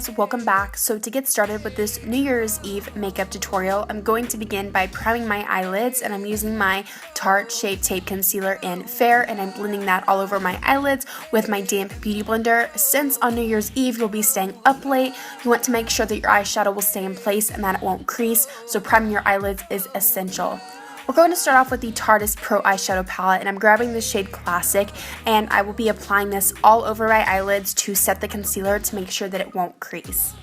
guys, welcome back. So to get started with this New Year's Eve makeup tutorial, I'm going to begin by priming my eyelids, and I'm using my Tarte Shape Tape Concealer in Fair, and I'm blending that all over my eyelids with my damp beauty blender. Since on New Year's Eve you'll be staying up late, you want to make sure that your eyeshadow will stay in place and that it won't crease, so priming your eyelids is essential. We're going to start off with the Tarte Pro Eyeshadow Palette, and I'm grabbing the shade Classic, and I will be applying this all over my eyelids to set the concealer to make sure that it won't crease.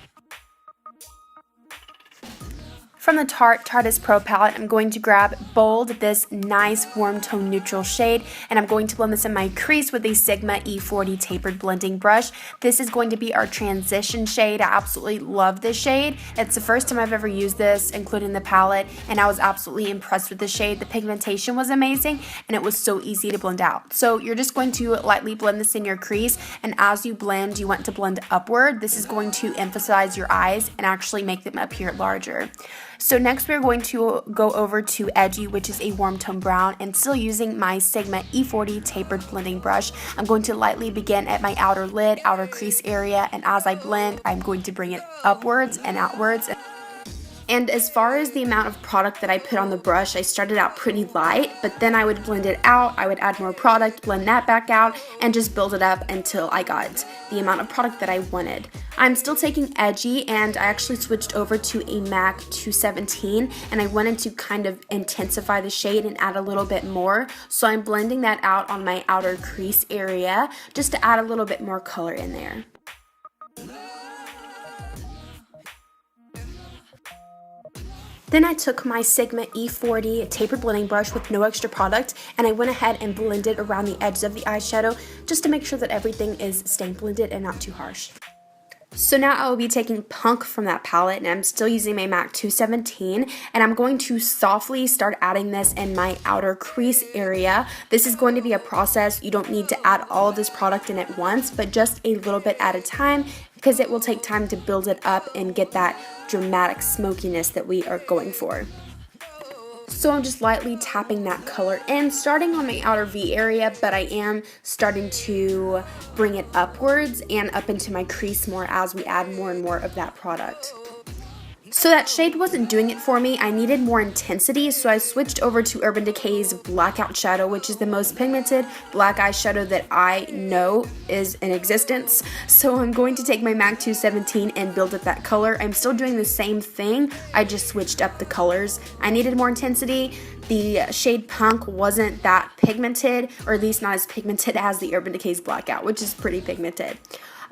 From the Tarte Pro palette, I'm going to grab Bold, this nice warm tone neutral shade, and I'm going to blend this in my crease with a Sigma E40 tapered blending brush. This is going to be our transition shade. I absolutely love this shade. It's the first time I've ever used this, including the palette, and I was absolutely impressed with the shade. The pigmentation was amazing, and it was so easy to blend out. So you're just going to lightly blend this in your crease, and as you blend, you want to blend upward. This is going to emphasize your eyes and actually make them appear larger. So next we're going to go over to Edgy, which is a warm tone brown, and still using my Sigma E40 tapered blending brush, I'm going to lightly begin at my outer lid, outer crease area, and as I blend, I'm going to bring it upwards and outwards. And as far as the amount of product that I put on the brush, I started out pretty light, but then I would blend it out, I would add more product, blend that back out, and just build it up until I got the amount of product that I wanted. I'm still taking Edgy, and I actually switched over to a MAC 217, and I wanted to kind of intensify the shade and add a little bit more, so I'm blending that out on my outer crease area just to add a little bit more color in there. Then I took my Sigma E40 tapered blending brush with no extra product, and I went ahead and blended around the edges of the eyeshadow just to make sure that everything is staying blended and not too harsh. So now I will be taking Punk from that palette, and I'm still using my MAC 217, and I'm going to softly start adding this in my outer crease area. This is going to be a process. You don't need to add all of this product in at once, but just a little bit at a time, because it will take time to build it up and get that dramatic smokiness that we are going for. So I'm just lightly tapping that color in, starting on my outer V area, but I am starting to bring it upwards and up into my crease more as we add more and more of that product. So that shade wasn't doing it for me. I needed more intensity, so I switched over to Urban Decay's Blackout Shadow, which is the most pigmented black eyeshadow that I know is in existence. So I'm going to take my MAC 217 and build up that color. I'm still doing the same thing, I just switched up the colors. I needed more intensity. The shade Punk wasn't that pigmented, or at least not as pigmented as the Urban Decay's Blackout, which is pretty pigmented.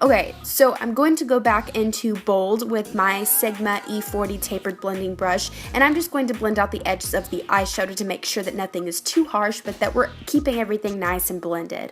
Okay, so I'm going to go back into Bold with my Sigma E40 tapered blending brush, and I'm just going to blend out the edges of the eyeshadow to make sure that nothing is too harsh, but that we're keeping everything nice and blended.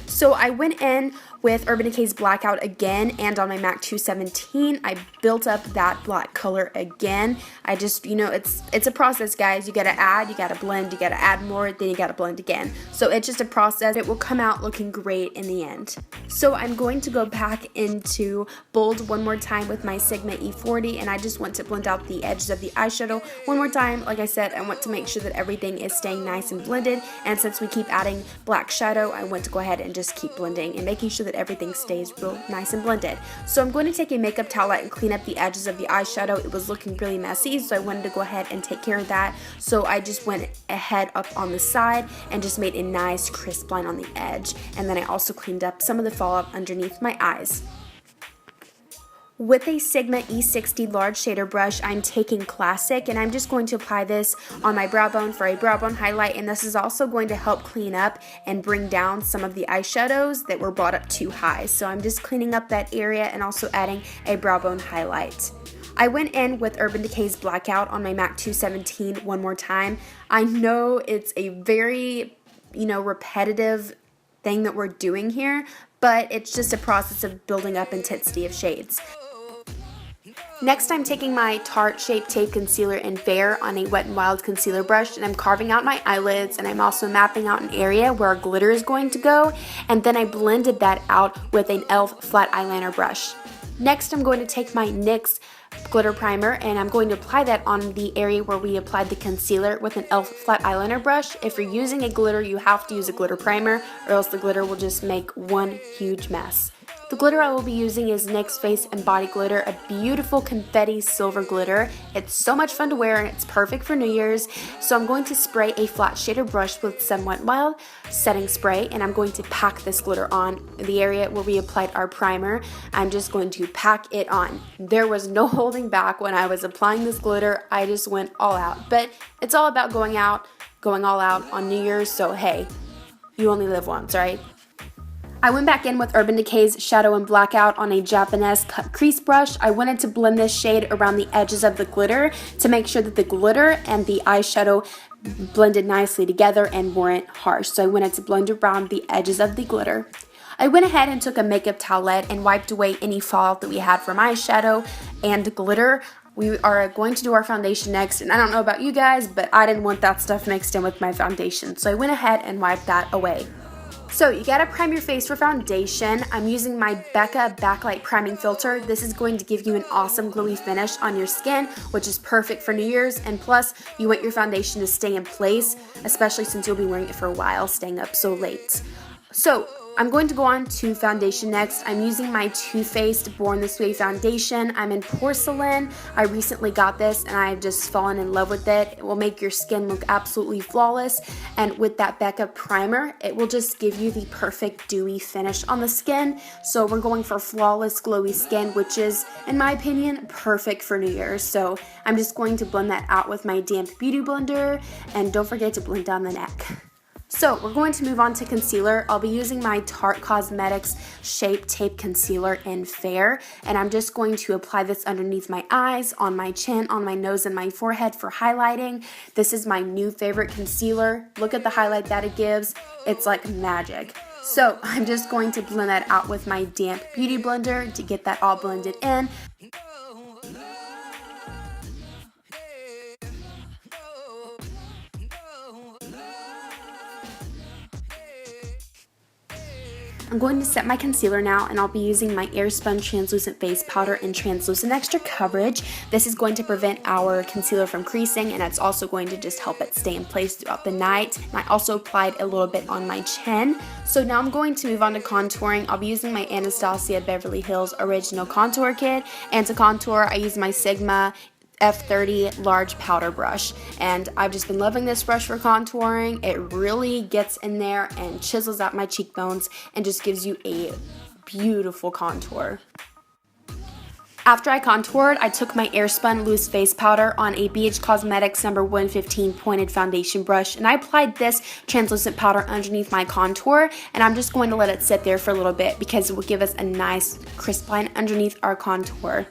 So I went in with Urban Decay's Blackout again, and on my MAC 217, I built up that black color again. I just, it's a process, guys. You gotta add, you gotta blend, you gotta add more, then you gotta blend again. So it's just a process. It will come out looking great in the end. So I'm going to go back into Bold one more time with my Sigma E40, and I just want to blend out the edges of the eyeshadow one more time. Like I said, I want to make sure that everything is staying nice and blended, and since we keep adding black shadow, I want to go ahead and just keep blending and making sure that everything stays real nice and blended. So I'm going to take a makeup towelette and clean up the edges of the eyeshadow. It was looking really messy, so I wanted to go ahead and take care of that. So I just went ahead up on the side and just made a nice crisp line on the edge. And then I also cleaned up some of the fallout underneath my eyes. With a Sigma E60 large shader brush, I'm taking Classic, and I'm just going to apply this on my brow bone for a brow bone highlight, and this is also going to help clean up and bring down some of the eyeshadows that were brought up too high. So I'm just cleaning up that area and also adding a brow bone highlight. I went in with Urban Decay's Blackout on my MAC 217 one more time. I know it's a very, repetitive thing that we're doing here, but it's just a process of building up intensity of shades. Next, I'm taking my Tarte Shape Tape Concealer in Fair on a Wet n Wild concealer brush, and I'm carving out my eyelids, and I'm also mapping out an area where our glitter is going to go, and then I blended that out with an e.l.f. flat eyeliner brush. Next, I'm going to take my NYX glitter primer, and I'm going to apply that on the area where we applied the concealer with an e.l.f. flat eyeliner brush. If you're using a glitter, you have to use a glitter primer, or else the glitter will just make one huge mess. The glitter I will be using is NYX Face and Body Glitter, a beautiful confetti silver glitter. It's so much fun to wear and it's perfect for New Year's. So I'm going to spray a flat shader brush with some Wet n Wild setting spray, and I'm going to pack this glitter on the area where we applied our primer. I'm just going to pack it on. There was no holding back when I was applying this glitter. I just went all out. But it's all about going all out on New Year's, so hey, you only live once, right? I went back in with Urban Decay's Shadow and Blackout on a Japanese cut crease brush. I wanted to blend this shade around the edges of the glitter to make sure that the glitter and the eyeshadow blended nicely together and weren't harsh. So I wanted to blend around the edges of the glitter. I went ahead and took a makeup towelette and wiped away any fallout that we had from eyeshadow and glitter. We are going to do our foundation next, and I don't know about you guys, but I didn't want that stuff mixed in with my foundation. So I went ahead and wiped that away. So you gotta prime your face for foundation. I'm using my Becca Backlight Priming Filter. This is going to give you an awesome glowy finish on your skin, which is perfect for New Year's, and plus you want your foundation to stay in place, especially since you'll be wearing it for a while, staying up so late. So I'm going to go on to foundation next. I'm using my Too Faced Born This Way foundation. I'm in porcelain. I recently got this and I've just fallen in love with it. It will make your skin look absolutely flawless, and with that Becca primer, it will just give you the perfect dewy finish on the skin. So we're going for flawless glowy skin, which is, in my opinion, perfect for New Year's. So I'm just going to blend that out with my damp beauty blender, and don't forget to blend down the neck. So we're going to move on to concealer. I'll be using my Tarte Cosmetics Shape Tape Concealer in Fair, and I'm just going to apply this underneath my eyes, on my chin, on my nose, and my forehead for highlighting. This is my new favorite concealer. Look at the highlight that it gives. It's like magic. So I'm just going to blend that out with my damp beauty blender to get that all blended in. I'm going to set my concealer now, and I'll be using my Airspun Translucent Face Powder in Translucent Extra Coverage. This is going to prevent our concealer from creasing, and it's also going to just help it stay in place throughout the night. And I also applied a little bit on my chin. So now I'm going to move on to contouring. I'll be using my Anastasia Beverly Hills Original Contour Kit, and to contour I use my Sigma F30 large powder brush, and I've just been loving this brush for contouring. It really gets in there and chisels out my cheekbones and just gives you a beautiful contour. After I contoured, I took my Airspun Loose Face Powder on a BH Cosmetics number 115 pointed foundation brush, and I applied this translucent powder underneath my contour, and I'm just going to let it sit there for a little bit because it will give us a nice crisp line underneath our contour.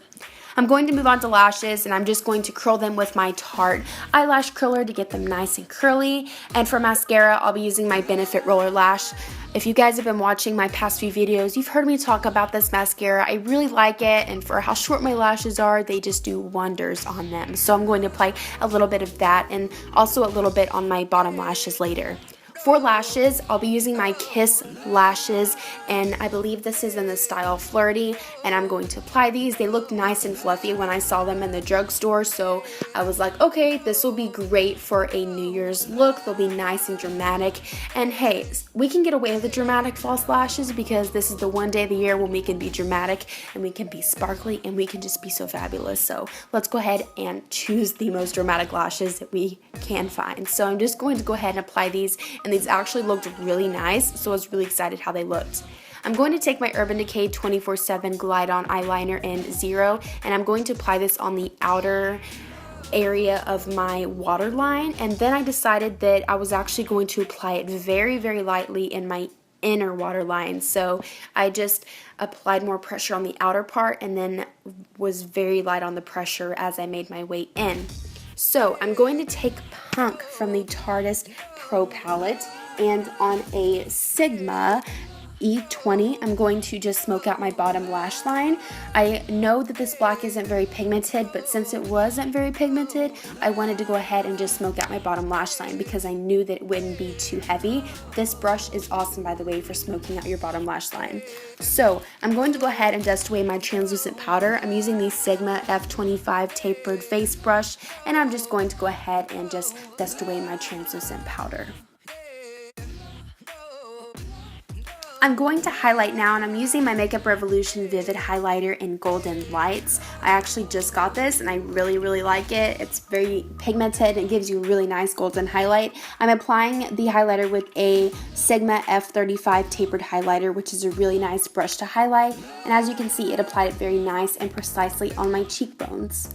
I'm going to move on to lashes, and I'm just going to curl them with my Tarte eyelash curler to get them nice and curly. And for mascara, I'll be using my Benefit Roller Lash. If you guys have been watching my past few videos, you've heard me talk about this mascara. I really like it, and for how short my lashes are, they just do wonders on them. So I'm going to apply a little bit of that and also a little bit on my bottom lashes later. For lashes, I'll be using my Kiss lashes, and I believe this is in the style Flirty, and I'm going to apply these. They looked nice and fluffy when I saw them in the drugstore, so I was like, okay, this will be great for a New Year's look. They'll be nice and dramatic, and hey, we can get away with the dramatic false lashes because this is the one day of the year when we can be dramatic and we can be sparkly and we can just be so fabulous. So let's go ahead and choose the most dramatic lashes that we can find. So I'm just going to go ahead and apply these, and these actually looked really nice, so I was really excited how they looked. I'm going to take my Urban Decay 24/7 Glide On Eyeliner in Zero, and I'm going to apply this on the outer area of my waterline, and then I decided that I was actually going to apply it very, very lightly in my inner waterline. So I just applied more pressure on the outer part and then was very light on the pressure as I made my way in. So I'm going to take Punk from the Tarteist Pro palette, and on a Sigma E20, I'm going to just smoke out my bottom lash line. I know that this black isn't very pigmented, but since it wasn't very pigmented, I wanted to go ahead and just smoke out my bottom lash line because I knew that it wouldn't be too heavy. This brush is awesome, by the way, for smoking out your bottom lash line. So I'm going to go ahead and dust away my translucent powder. I'm using the Sigma F25 tapered face brush, and I'm just going to go ahead and just dust away my translucent powder. I'm going to highlight now, and I'm using my Makeup Revolution Vivid Highlighter in Golden Lights. I actually just got this and I really like it. It's very pigmented and gives you a really nice golden highlight. I'm applying the highlighter with a Sigma F35 tapered highlighter, which is a really nice brush to highlight. And as you can see, it applied it very nice and precisely on my cheekbones.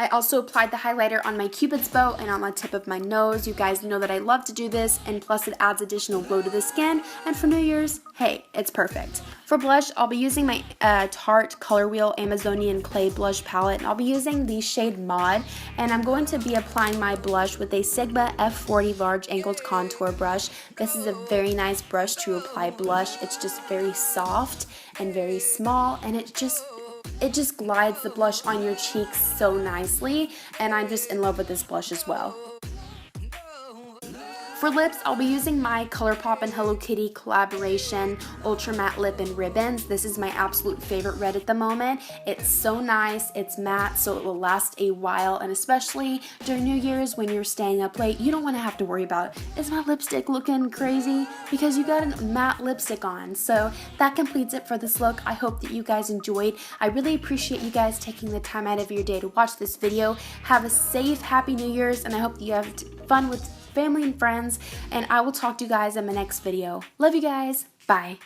I also applied the highlighter on my Cupid's bow and on the tip of my nose. You guys know that I love to do this, and plus it adds additional glow to the skin, and for New Year's, hey, it's perfect. For blush, I'll be using my Tarte Color Wheel Amazonian Clay Blush Palette, and I'll be using the shade Mod, and I'm going to be applying my blush with a Sigma F40 Large Angled Contour Brush. This is a very nice brush to apply blush. It's just very soft and very small, and it just glides the blush on your cheeks so nicely, and I'm just in love with this blush as well. For lips, I'll be using my ColourPop and Hello Kitty collaboration Ultra Matte Lip and Ribbons. This is my absolute favorite red at the moment. It's so nice, it's matte, so it will last a while, and especially during New Year's when you're staying up late, you don't want to have to worry about, is my lipstick looking crazy? Because you got a matte lipstick on. So that completes it for this look. I hope that you guys enjoyed. I really appreciate you guys taking the time out of your day to watch this video. Have a safe, happy New Year's, and I hope that you have fun with family and friends, and I will talk to you guys in my next video. Love you guys. Bye.